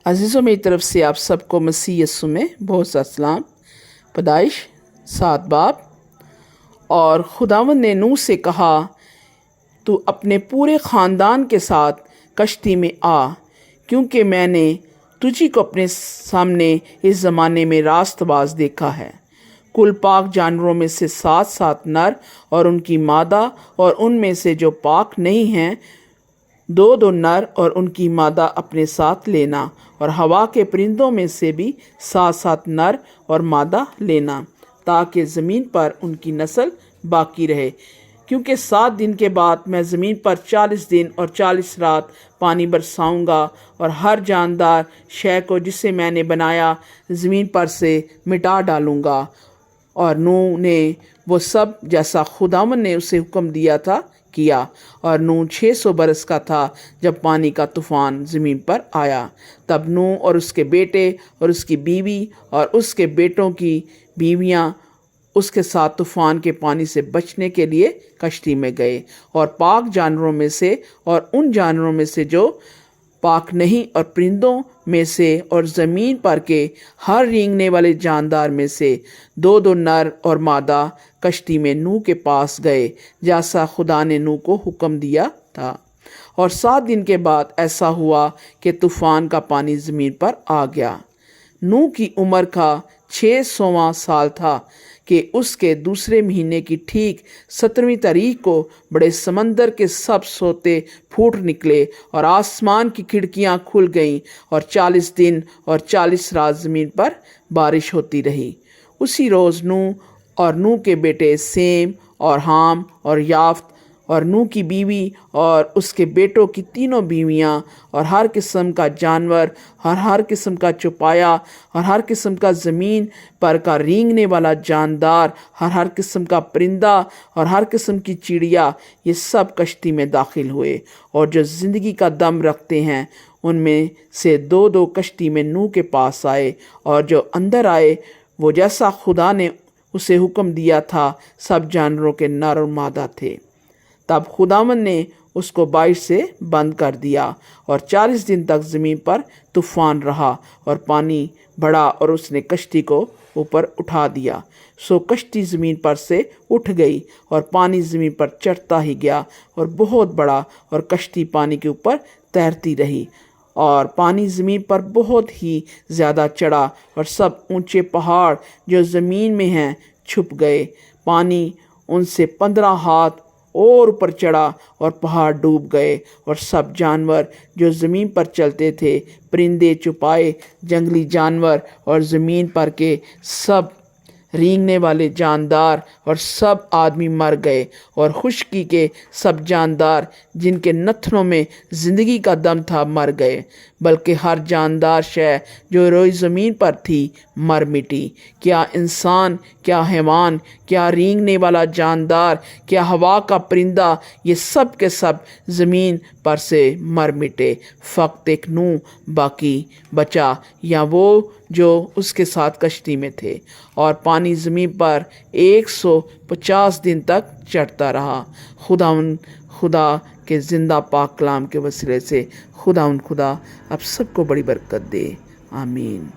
अज़ीज़ों मेरी तरफ से आप सबको मसीह यस्सु में बहुत सा सलाम। पैदाइश 7 बाब। और खुदावंद ने नूह से कहा, तू अपने पूरे ख़ानदान के साथ कश्ती में आ, क्योंकि मैंने तुझी को अपने सामने इस ज़माने में रास्तबाज देखा है। कुल पाक जानवरों में से 7 नर और उनकी मादा, और उनमें से जो पाक नहीं हैं 2 नर और उनकी मादा अपने साथ लेना, और हवा के परिंदों में से भी 7 नर और मादा लेना, ताकि ज़मीन पर उनकी नस्ल बाकी रहे। क्योंकि 7 दिन के बाद मैं ज़मीन पर 40 दिन और 40 रात पानी बरसाऊंगा, और हर जानदार शय को जिसे मैंने बनाया ज़मीन पर से मिटा डालूंगा। और नूह ने वो सब जैसा खुदावंद ने उसे हुक्म दिया था किया। और नूह 600 बरस का था जब पानी का तूफ़ान ज़मीन पर आया। तब नूह और उसके बेटे और उसकी बीवी और उसके बेटों की बीवियां उसके साथ तूफ़ान के पानी से बचने के लिए कश्ती में गए, और पाक जानवरों में से और उन जानवरों में से जो पाक नहीं, और परिंदों में से और ज़मीन पर के हर रेंगने वाले जानदार में से 2 नर और मादा कश्ती में नूह के पास गए, जैसा खुदा ने नूह को हुक्म दिया था। और 7 दिन के बाद ऐसा हुआ कि तूफ़ान का पानी ज़मीन पर आ गया। नूह की उम्र का 600वां साल था कि उसके दूसरे महीने की ठीक 17वीं तारीख को बड़े समंदर के सब सोते फूट निकले, और आसमान की खिड़कियां खुल गईं, और 40 दिन और 40 रात ज़मीन पर बारिश होती रही। उसी रोज़ नूह और नूह के बेटे सेम और हाम और याफ्त और नूह की बीवी और उसके बेटों की 3 बीवियां, और हर किस्म का जानवर और हर किस्म का चौपाया और हर किस्म का ज़मीन पर का रेंगने वाला जानदार, हर किस्म का परिंदा और हर किस्म की चिड़िया, ये सब कश्ती में दाखिल हुए। और जो ज़िंदगी का दम रखते हैं उनमें से 2 कश्ती में नूह के पास आए, और जो अंदर आए वो जैसा खुदा ने उसे हुक्म दिया था सब जानवरों के नर और मादा थे। तब खुदावंद ने उसको बारिश से बंद कर दिया, और 40 दिन तक ज़मीन पर तूफ़ान रहा, और पानी बढ़ा और उसने कश्ती को ऊपर उठा दिया। सो कश्ती ज़मीन पर से उठ गई, और पानी ज़मीन पर चढ़ता ही गया और बहुत बड़ा, और कश्ती पानी के ऊपर तैरती रही। और पानी ज़मीन पर बहुत ही ज़्यादा चढ़ा, और सब ऊंचे पहाड़ जो ज़मीन में हैं छुप गए। पानी उनसे 15 हाथ और ऊपर चढ़ा, और पहाड़ डूब गए। और सब जानवर जो ज़मीन पर चलते थे, परिंदे, चौपाए, जंगली जानवर और ज़मीन पर के सब रेंगने वाले जानदार और सब आदमी मर गए। और खुशकी के सब जानदार जिनके नथनों में ज़िंदगी का दम था मर गए, बल्कि हर जानदार शय जो रोई ज़मीन पर थी मर मिटी। क्या इंसान, क्या हैवान, क्या रेंगने वाला जानदार, क्या हवा का परिंदा, ये सब के सब ज़मीन पर से मर मिटे। फ़कत एक नूह बाकी बचा, या वो जो उसके साथ कश्ती में थे। और पानी ज़मीन पर 150 दिन तक चढ़ता रहा। खुदा के ज़िंदा पाक कलाम के वसीले से खुदा आप सबको बड़ी बरकत दे। आमीन।